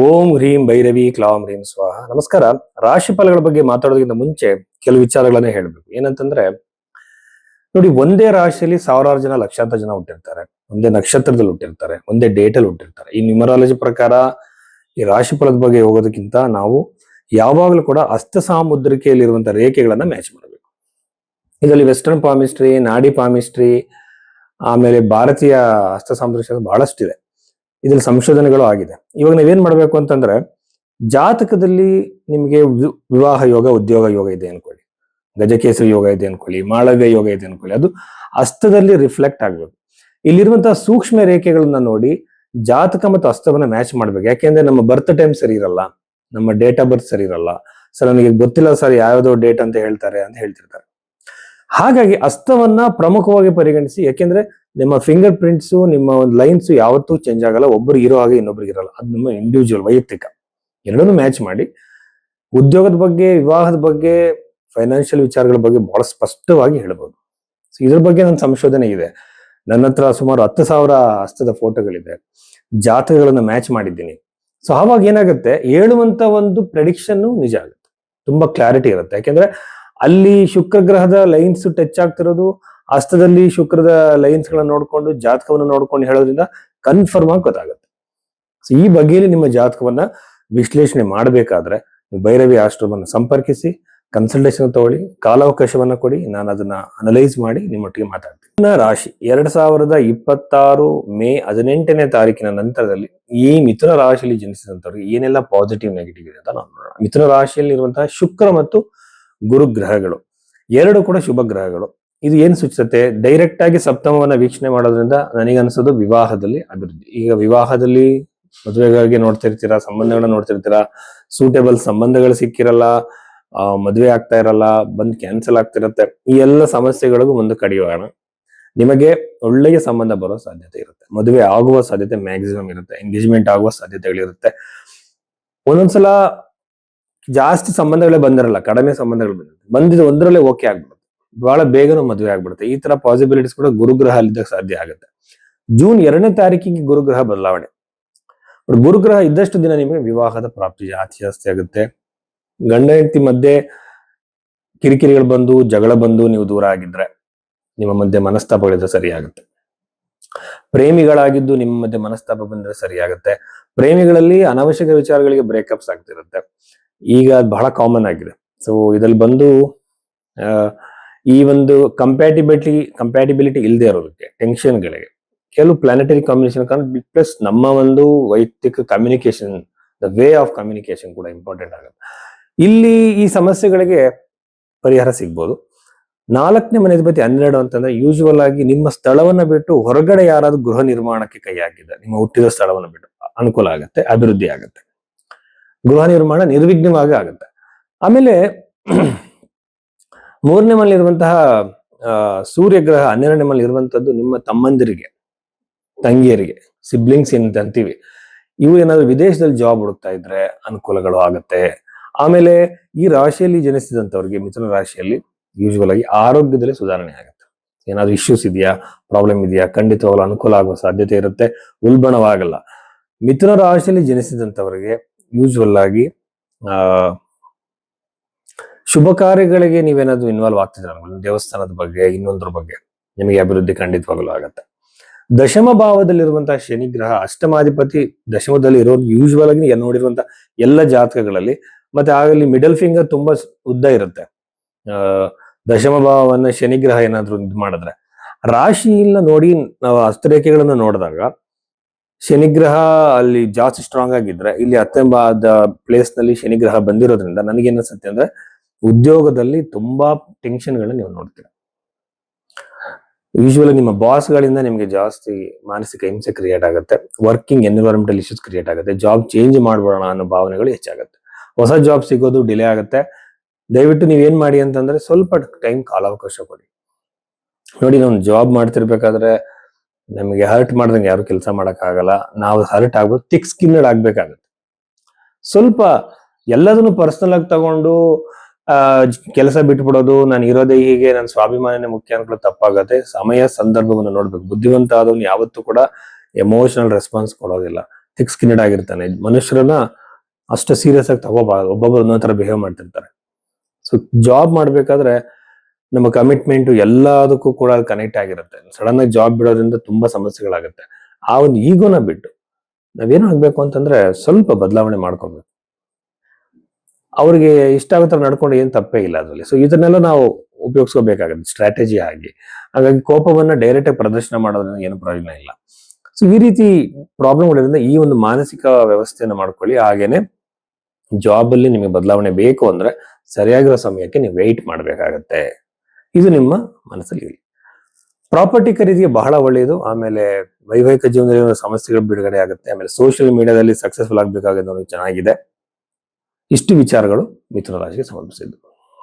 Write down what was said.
ಓಂ ಹ್ರೀಂ ಭೈರವಿ ಕ್ಲಾಂ ಹ್ರೀಂ ಸ್ವಾಹ. ನಮಸ್ಕಾರ. ರಾಶಿ ಫಲಗಳ ಬಗ್ಗೆ ಮಾತಾಡೋದಕ್ಕಿಂತ ಮುಂಚೆ ಕೆಲವು ವಿಚಾರಗಳನ್ನ ಹೇಳ್ಬೇಕು. ಏನಂತಂದ್ರೆ ನೋಡಿ, ಒಂದೇ ರಾಶಿಯಲ್ಲಿ ಸಾವಿರಾರು ಜನ, ಲಕ್ಷಾಂತರ ಜನ ಹುಟ್ಟಿರ್ತಾರೆ. ಒಂದೇ ನಕ್ಷತ್ರದಲ್ಲಿ ಹುಟ್ಟಿರ್ತಾರೆ, ಒಂದೇ ಡೇಟ್ ಅಲ್ಲಿ ಹುಟ್ಟಿರ್ತಾರೆ. ಈ ನ್ಯೂಮರಾಲಜಿ ಪ್ರಕಾರ ಈ ರಾಶಿ ಫಲದ ಬಗ್ಗೆ ಹೋಗೋದಕ್ಕಿಂತ ನಾವು ಯಾವಾಗಲೂ ಕೂಡ ಹಸ್ತ ಸಾಮುದ್ರಿಕೆಯಲ್ಲಿರುವಂತಹ ರೇಖೆಗಳನ್ನ ಮ್ಯಾಚ್ ಮಾಡಬೇಕು. ಇದರಲ್ಲಿ ವೆಸ್ಟರ್ನ್ ಪಾಮಿಸ್ಟ್ರಿ, ನಾಡಿ ಪಾಮಿಸ್ಟ್ರಿ, ಆಮೇಲೆ ಭಾರತೀಯ ಹಸ್ತ ಸಾಮುದ್ರಿಕ ಬಹಳಷ್ಟಿದೆ. ಇದ್ರಲ್ಲಿ ಸಂಶೋಧನೆಗಳು ಆಗಿದೆ. ಇವಾಗ ನೀವೇನ್ ಮಾಡ್ಬೇಕು ಅಂತಂದ್ರೆ, ಜಾತಕದಲ್ಲಿ ನಿಮಗೆ ವಿವಾಹ ಯೋಗ, ಉದ್ಯೋಗ ಯೋಗ ಇದೆ ಅನ್ಕೊಳ್ಳಿ, ಗಜಕೇಸರಿ ಯೋಗ ಇದೆ ಅನ್ಕೊಳ್ಳಿ, ಮಾಳವ್ಯ ಯೋಗ ಇದೆ ಅನ್ಕೊಳ್ಳಿ, ಅದು ಹಸ್ತದಲ್ಲಿ ರಿಫ್ಲೆಕ್ಟ್ ಆಗ್ಬೇಕು. ಇಲ್ಲಿರುವಂತಹ ಸೂಕ್ಷ್ಮ ರೇಖೆಗಳನ್ನ ನೋಡಿ ಜಾತಕ ಮತ್ತು ಹಸ್ತವನ್ನ ಮ್ಯಾಚ್ ಮಾಡ್ಬೇಕು. ಯಾಕೆಂದ್ರೆ ನಮ್ಮ ಬರ್ತ್ ಟೈಮ್ ಸರಿ ಇರಲ್ಲ, ನಮ್ಮ ಡೇಟ್ ಆಫ್ ಬರ್ತ್ ಸರಿ ಇರಲ್ಲ. ಸರ್ ನನಗೆ ಗೊತ್ತಿಲ್ಲ ಸರ್ ಯಾವ್ದೋ ಡೇಟ್ ಅಂತ ಹೇಳ್ತಾರೆ ಅಂತ ಹೇಳ್ತಿರ್ತಾರೆ. ಹಾಗಾಗಿ ಹಸ್ತವನ್ನ ಪ್ರಮುಖವಾಗಿ ಪರಿಗಣಿಸಿ. ಯಾಕೆಂದ್ರೆ ನಿಮ್ಮ ಫಿಂಗರ್ ಪ್ರಿಂಟ್ಸ್, ನಿಮ್ಮ ಒಂದು ಲೈನ್ಸ್ ಯಾವತ್ತೂ ಚೇಂಜ್ ಆಗಲ್ಲ. ಒಬ್ರು ಇರೋ ಹಾಗೆ ಇನ್ನೊಬ್ರಿಗೆ ಇರಲ್ಲ. ಅದು ನಿಮ್ಮ ಇಂಡಿವಿಜುವಲ್, ವೈಯಕ್ತಿಕ. ಎರಡನ್ನೂ ಮ್ಯಾಚ್ ಮಾಡಿ ಉದ್ಯೋಗದ ಬಗ್ಗೆ, ವಿವಾಹದ ಬಗ್ಗೆ, ಫೈನಾನ್ಷಿಯಲ್ ವಿಚಾರಗಳ ಬಗ್ಗೆ ಬಹಳ ಸ್ಪಷ್ಟವಾಗಿ ಹೇಳ್ಬೋದು. ಇದ್ರ ಬಗ್ಗೆ ನನ್ನ ಸಂಶೋಧನೆ ಇದೆ. ನನ್ನ ಹತ್ರ ಸುಮಾರು 10,000 ಹಸ್ತದ ಫೋಟೋಗಳಿದೆ, ಜಾತಕಗಳನ್ನ ಮ್ಯಾಚ್ ಮಾಡಿದ್ದೀನಿ. ಸೊ ಆವಾಗ ಏನಾಗುತ್ತೆ, ಹೇಳುವಂತ ಒಂದು ಪ್ರೆಡಿಕ್ಷನ್ ನಿಜ ಆಗುತ್ತೆ, ತುಂಬಾ ಕ್ಲಾರಿಟಿ ಇರುತ್ತೆ. ಯಾಕೆಂದ್ರೆ ಅಲ್ಲಿ ಶುಕ್ರ ಗ್ರಹದ ಲೈನ್ಸ್ ಟಚ್ ಆಗ್ತಿರೋದು, ಹಸ್ತದಲ್ಲಿ ಶುಕ್ರದ ಲೈನ್ಸ್ ಗಳನ್ನ ನೋಡ್ಕೊಂಡು, ಜಾತಕವನ್ನು ನೋಡ್ಕೊಂಡು ಹೇಳೋದ್ರಿಂದ ಕನ್ಫರ್ಮ್ ಆಗಿ ಗೊತ್ತಾಗುತ್ತೆ. ಸೊ ಈ ಬಗೆಯಲ್ಲಿ ನಿಮ್ಮ ಜಾತಕವನ್ನ ವಿಶ್ಲೇಷಣೆ ಮಾಡಬೇಕಾದ್ರೆ ಭೈರವಿ ಆಶ್ರಮವನ್ನು ಸಂಪರ್ಕಿಸಿ, ಕನ್ಸಲ್ಟೇಷನ್ ತಗೊಳ್ಳಿ, ಕಾಲಾವಕಾಶವನ್ನ ಕೊಡಿ. ನಾನು ಅದನ್ನ ಅನಲೈಸ್ ಮಾಡಿ ನಿಮ್ಮೊಟ್ಟಿಗೆ ಮಾತಾಡ್ತೀನಿ. ರಾಶಿ 2026 ಮೇ 18ನೇ ತಾರೀಕಿನ ನಂತರದಲ್ಲಿ ಈ ಮಿಥುನ ರಾಶಿಯಲ್ಲಿ ಜನಿಸಿದಂತವ್ರಿಗೆ ಏನೆಲ್ಲ ಪಾಸಿಟಿವ್, ನೆಗೆಟಿವ್ ಇದೆ ಅಂತ ನಾವು ನೋಡೋಣ. ಮಿಥುನ ರಾಶಿಯಲ್ಲಿ ಇರುವಂತಹ ಶುಕ್ರ ಮತ್ತು ಗುರು ಗ್ರಹಗಳು ಎರಡು ಕೂಡ ಶುಭ ಗ್ರಹಗಳು. ಇದು ಏನ್ ಸೂಚಿಸುತ್ತೆ? ಡೈರೆಕ್ಟ್ ಆಗಿ ಸಪ್ತಮವನ್ನ ವೀಕ್ಷಣೆ ಮಾಡೋದ್ರಿಂದ ನನಗನ್ಸೋದು ವಿವಾಹದಲ್ಲಿ ಅಭಿವೃದ್ಧಿ. ಈಗ ವಿವಾಹದಲ್ಲಿ ಮದುವೆಗಾಗಿ ನೋಡ್ತಿರ್ತೀರಾ, ಸಂಬಂಧಗಳನ್ನ ನೋಡ್ತಿರ್ತೀರಾ, ಸೂಟೇಬಲ್ ಸಂಬಂಧಗಳು ಸಿಕ್ಕಿರಲ್ಲ, ಮದುವೆ ಆಗ್ತಾ ಇರಲ್ಲ, ಬಂದ್ ಕ್ಯಾನ್ಸಲ್ ಆಗ್ತಿರತ್ತೆ. ಈ ಎಲ್ಲ ಸಮಸ್ಯೆಗಳಿಗೂ ಒಂದು ಕಡಿವಾಣ. ನಿಮಗೆ ಒಳ್ಳೆಯ ಸಂಬಂಧ ಬರೋ ಸಾಧ್ಯತೆ ಇರುತ್ತೆ, ಮದುವೆ ಆಗುವ ಸಾಧ್ಯತೆ ಮ್ಯಾಕ್ಸಿಮಮ್ ಇರುತ್ತೆ, ಎಂಗೇಜ್ಮೆಂಟ್ ಆಗುವ ಸಾಧ್ಯತೆಗಳಿರುತ್ತೆ. ಒಂದೊಂದ್ಸಲ ಜಾಸ್ತಿ ಸಂಬಂಧಗಳೇ ಬಂದಿರಲ್ಲ, ಕಡಿಮೆ ಸಂಬಂಧಗಳು ಬಂದಿದ್ದು ಒಂದರಲ್ಲೇ ಓಕೆ ಆಗ್ಬಿಡುತ್ತೆ, ಬಹಳ ಬೇಗನೂ ಮದುವೆ ಆಗ್ಬಿಡುತ್ತೆ. ಈ ತರ ಪಾಸಿಬಿಲಿಟೀಸ್ ಕೂಡ ಗುರುಗ್ರಹ ಅಲ್ಲಿದ್ದಾಗ ಸಾಧ್ಯ ಆಗುತ್ತೆ. ಜೂನ್ 2ನೇ ತಾರೀಕಿಗೆ ಗುರುಗ್ರಹ ಬದಲಾವಣೆ. ಗುರುಗ್ರಹ ಇದ್ದಷ್ಟು ದಿನ ನಿಮಗೆ ವಿವಾಹದ ಪ್ರಾಪ್ತಿ ಜಾಸ್ತಿ ಆಗುತ್ತೆ. ಗಂಡ ಹೆಂಡತಿ ಮಧ್ಯೆ ಕಿರಿಕಿರಿಗಳು ಬಂದು, ಜಗಳ ಬಂದು ನೀವು ದೂರ ಆಗಿದ್ರೆ, ನಿಮ್ಮ ಮಧ್ಯೆ ಮನಸ್ತಾಪಗಳಿದ್ರೆ ಸರಿಯಾಗುತ್ತೆ. ಪ್ರೇಮಿಗಳಾಗಿದ್ದು ನಿಮ್ಮ ಮಧ್ಯೆ ಮನಸ್ತಾಪ ಬಂದ್ರೆ ಸರಿಯಾಗುತ್ತೆ. ಪ್ರೇಮಿಗಳಲ್ಲಿ ಅನಾವಶ್ಯಕ ವಿಚಾರಗಳಿಗೆ ಬ್ರೇಕಪ್ಸ್ ಆಗ್ತಿರುತ್ತೆ. ಈಗ ಅದು ಬಹಳ ಕಾಮನ್ ಆಗಿದೆ. ಸೊ ಇದ್ರಲ್ಲಿ ಬಂದು ಈ ಒಂದು ಕಂಪ್ಯಾಟಿಬಿಲಿಟಿ ಇಲ್ಲದೆ ಇರೋದಕ್ಕೆ, ಟೆನ್ಷನ್ಗಳಿಗೆ ಕೆಲವು ಪ್ಲಾನೆಟರಿ ಕಾಂಬಿನೇಷನ್ ಕಾರಣ, ಪ್ಲಸ್ ನಮ್ಮ ಒಂದು ವೈಯಕ್ತಿಕ communication, the way of communication ಕೂಡ ಇಂಪಾರ್ಟೆಂಟ್ ಆಗುತ್ತೆ. ಇಲ್ಲಿ ಈ ಸಮಸ್ಯೆಗಳಿಗೆ ಪರಿಹಾರ ಸಿಗ್ಬೋದು. 4ನೇ ಮನೆಧಿಪತಿ 12 ಅಂತಂದ್ರೆ ಯೂಶುವಲ್ ಆಗಿ ನಿಮ್ಮ ಸ್ಥಳವನ್ನ ಬಿಟ್ಟು ಹೊರಗಡೆ ಯಾರಾದ್ರೂ ಗೃಹ ನಿರ್ಮಾಣಕ್ಕೆ ಕೈ ಹಾಕಿದ್ದಾರೆ, ನಿಮ್ಮ ಹುಟ್ಟಿದ ಸ್ಥಳವನ್ನ ಬಿಟ್ಟು, ಅನುಕೂಲ ಆಗುತ್ತೆ, ಅಭಿವೃದ್ಧಿ ಆಗುತ್ತೆ, ಗೃಹ ನಿರ್ಮಾಣ ನಿರ್ವಿಘ್ನವಾಗಿ ಆಗುತ್ತೆ. ಆಮೇಲೆ 3ನೇ ಮನೆಯಲ್ಲಿ ಇರುವಂತಹ ಸೂರ್ಯ ಗ್ರಹ 12ನೇ ಮನೆಯಲ್ಲಿ ಇರುವಂತದ್ದು ನಿಮ್ಮ ತಮ್ಮಂದಿರಿಗೆ, ತಂಗಿಯರಿಗೆ, ಸಿಬ್ಲಿಂಗ್ಸ್ ಅಂತ ಅಂತೀವಿ. ಇವು ಏನಾದ್ರು ವಿದೇಶದಲ್ಲಿ ಜಾಬ್ ಹುಡುಕ್ತಾ ಇದ್ರೆ ಅನುಕೂಲಗಳು ಆಗುತ್ತೆ. ಆಮೇಲೆ ಈ ರಾಶಿಯಲ್ಲಿ ಜನಿಸಿದಂತವ್ರಿಗೆ, ಮಿಥುನ ರಾಶಿಯಲ್ಲಿ ಯೂಶುವಲ್ ಆಗಿ ಆರೋಗ್ಯದಲ್ಲಿ ಸುಧಾರಣೆ ಆಗುತ್ತೆ. ಏನಾದ್ರು ಇಶ್ಯೂಸ್ ಇದೆಯಾ, ಪ್ರಾಬ್ಲಮ್ ಇದೆಯಾ, ಖಂಡಿತವಾಗ್ಲೂ ಅನುಕೂಲ ಆಗುವ ಸಾಧ್ಯತೆ ಇರುತ್ತೆ, ಉಲ್ಬಣವಾಗಲ್ಲ. ಮಿಥುನ ರಾಶಿಯಲ್ಲಿ ಜನಿಸಿದಂತವರಿಗೆ ಯೂಶುವಲ್ ಆಗಿ ಶುಭ ಕಾರ್ಯಗಳಿಗೆ ನೀವೇನಾದ್ರೂ ಇನ್ವಾಲ್ವ್ ಆಗ್ತಿದ್ರೆ, ದೇವಸ್ಥಾನದ ಬಗ್ಗೆ, ಇನ್ನೊಂದ್ರ ಬಗ್ಗೆ, ನಿಮಗೆ ಅಭಿವೃದ್ಧಿ ಖಂಡಿತವಾಗಲೂ ಆಗುತ್ತೆ. ದಶಮ ಭಾವದಲ್ಲಿರುವಂತಹ ಶನಿ ಗ್ರಹ, ಅಷ್ಟಮಾಧಿಪತಿ ದಶಮದಲ್ಲಿ ಇರೋದು ಯೂಶುವಲ್ ಆಗಿ ನೋಡಿರುವಂತಹ ಎಲ್ಲ ಜಾತಕಗಳಲ್ಲಿ, ಮತ್ತೆ ಆಗಲಿ ಮಿಡಲ್ ಫಿಂಗರ್ ತುಂಬಾ ಉದ್ದ ಇರುತ್ತೆ. ದಶಮ ಭಾವವನ್ನ ಶನಿ ಗ್ರಹ ಏನಾದ್ರು ಇದು ಮಾಡಿದ್ರೆ, ರಾಶಿಯನ್ನ ನೋಡಿ ನಾವು ಹಸ್ತರೇಖೆಗಳನ್ನ ನೋಡಿದಾಗ ಶನಿಗ್ರಹ ಅಲ್ಲಿ ಜಾಸ್ತಿ ಸ್ಟ್ರಾಂಗ್ ಆಗಿದ್ರೆ, ಇಲ್ಲಿ 10ನೇ ಪ್ಲೇಸ್ ನಲ್ಲಿ ಶನಿಗ್ರಹ ಬಂದಿರೋದ್ರಿಂದ ನನಗೇನಿಸುತ್ತೆ ಅಂದ್ರೆ, ಉದ್ಯೋಗದಲ್ಲಿ ತುಂಬಾ ಟೆನ್ಷನ್ ಗಳನ್ನ ನೀವು ನೋಡ್ತೀರಾ. ಯೂಶುವಲಿ ನಿಮ್ಮ ಬಾಸ್ ಗಳಿಂದ ನಿಮ್ಗೆ ಜಾಸ್ತಿ ಮಾನಸಿಕ ಹಿಂಸೆ ಕ್ರಿಯೇಟ್ ಆಗುತ್ತೆ, ವರ್ಕಿಂಗ್ ಎನ್ವಿರಾನ್ಮೆಂಟಲ್ ಇಶ್ಯೂಸ್ ಕ್ರಿಯೇಟ್ ಆಗುತ್ತೆ, ಜಾಬ್ ಚೇಂಜ್ ಮಾಡ್ಬೋಣ ಅನ್ನೋ ಭಾವನೆಗಳು ಹೆಚ್ಚಾಗುತ್ತೆ, ಹೊಸ ಜಾಬ್ ಸಿಗೋದು ಡಿಲೇ ಆಗುತ್ತೆ. ದಯವಿಟ್ಟು ನೀವೇನ್ ಮಾಡಿ ಅಂತಂದ್ರೆ, ಸ್ವಲ್ಪ ಟೈಮ್ ಕಾಲಾವಕಾಶ ಕೊಡಿ. ನೋಡಿ, ನಾವು ಜಾಬ್ ಮಾಡ್ತಿರ್ಬೇಕಾದ್ರೆ ನಮಗೆ ಹರ್ಟ್ ಮಾಡ್ದಂಗೆ ಯಾರು ಕೆಲಸ ಮಾಡಕ್ ಆಗಲ್ಲ. ನಾವು ಹರ್ಟ್ ಆಗ್ಬೋದು, ಥಿಕ್ ಸ್ಕಿನ್ನಡ್ ಆಗ್ಬೇಕಾಗತ್ತೆ. ಸ್ವಲ್ಪ ಎಲ್ಲದನ್ನು ಪರ್ಸನಲ್ ಆಗಿ ತಗೊಂಡು ಕೆಲಸ ಬಿಟ್ಬಿಡೋದು, ನಾನು ಇರೋದೇ ಹೀಗೆ, ನನ್ನ ಸ್ವಾಭಿಮಾನನೇ ಮುಖ್ಯ ಅನ್ಕೊಳ್ಳೋ ತಪ್ಪಾಗತ್ತೆ. ಸಮಯ ಸಂದರ್ಭವನ್ನು ನೋಡ್ಬೇಕು. ಬುದ್ಧಿವಂತ ಆದವನು ಯಾವತ್ತೂ ಕೂಡ ಎಮೋಷನಲ್ ರೆಸ್ಪಾನ್ಸ್ ಕೊಡೋದಿಲ್ಲ. ಥಿಕ್ ಸ್ಕಿನ್ನೆಡ್ ಆಗಿರ್ತಾನೆ. ಮನುಷ್ಯರನ್ನ ಅಷ್ಟು ಸೀರಿಯಸ್ ಆಗಿ ತಗೋಬಾರ್ದು. ಒಬ್ಬೊಬ್ರು ಒಂದೊಂದ್ ತರ ಬಿಹೇವ್ ಮಾಡ್ತಿರ್ತಾರೆ. ಸೊ ಜಾಬ್ ಮಾಡ್ಬೇಕಾದ್ರೆ ನಮ್ಮ ಕಮಿಟ್ಮೆಂಟ್ ಎಲ್ಲದಕ್ಕೂ ಕೂಡ ಕನೆಕ್ಟ್ ಆಗಿರುತ್ತೆ. ಸಡನ್ ಆಗಿ ಜಾಬ್ ಬಿಡೋದ್ರಿಂದ ತುಂಬಾ ಸಮಸ್ಯೆಗಳಾಗುತ್ತೆ. ಆ ಒಂದು ಈಗೋನ ಬಿಟ್ಟು ನಾವೇನು ಆಗ್ಬೇಕು ಅಂತಂದ್ರೆ ಸ್ವಲ್ಪ ಬದಲಾವಣೆ ಮಾಡ್ಕೊಬೇಕು. ಅವ್ರಿಗೆ ಇಷ್ಟ ಆಗೋ ತರ ನಡ್ಕೊಂಡು ಏನ್ ತಪ್ಪೇ ಇಲ್ಲ ಅದ್ರಲ್ಲಿ. ಸೊ ಇದನ್ನೆಲ್ಲ ನಾವು ಉಪಯೋಗಿಸ್ಕೋಬೇಕಾಗುತ್ತೆ ಸ್ಟ್ರಾಟಜಿ ಆಗಿ. ಹಾಗಾಗಿ ಕೋಪವನ್ನ ಡೈರೆಕ್ಟ್ ಆಗಿ ಪ್ರದರ್ಶನ ಮಾಡೋದ್ರಿಂದ ಏನು ಪ್ರಯೋಜನ ಇಲ್ಲ. ಸೊ ಈ ರೀತಿ ಪ್ರಾಬ್ಲಮ್ಗಳಿಂದ ಈ ಒಂದು ಮಾನಸಿಕ ವ್ಯವಸ್ಥೆಯನ್ನು ಮಾಡ್ಕೊಳ್ಳಿ. ಹಾಗೇನೆ ಜಾಬ್ ಅಲ್ಲಿ ನಿಮಗೆ ಬದಲಾವಣೆ ಬೇಕು ಅಂದ್ರೆ ಸರಿಯಾಗಿರೋ ಸಮಯಕ್ಕೆ ನೀವು ವೆಯ್ಟ್ ಮಾಡ್ಬೇಕಾಗತ್ತೆ. ಇದು ನಿಮ್ಮ ಮನಸ್ಸಲ್ಲಿ ಇರಲಿ. ಪ್ರಾಪರ್ಟಿ ಖರೀದಿಗೆ ಬಹಳ ಒಳ್ಳೆಯದು. ಆಮೇಲೆ ವೈವಾಹಿಕ ಜೀವನದಲ್ಲಿ ಸಮಸ್ಯೆಗಳು ಬಿಡುಗಡೆ ಆಗುತ್ತೆ. ಆಮೇಲೆ ಸೋಷಿಯಲ್ ಮೀಡಿಯಾದಲ್ಲಿ ಸಕ್ಸಸ್ಫುಲ್ ಆಗ್ಬೇಕಾಗೋದು ಚೆನ್ನಾಗಿದೆ. ಇಷ್ಟು ವಿಚಾರಗಳು ಮಿಥುನ ರಾಶಿಗೆ ಸಂಬಂಧಿಸಿದ್ದು.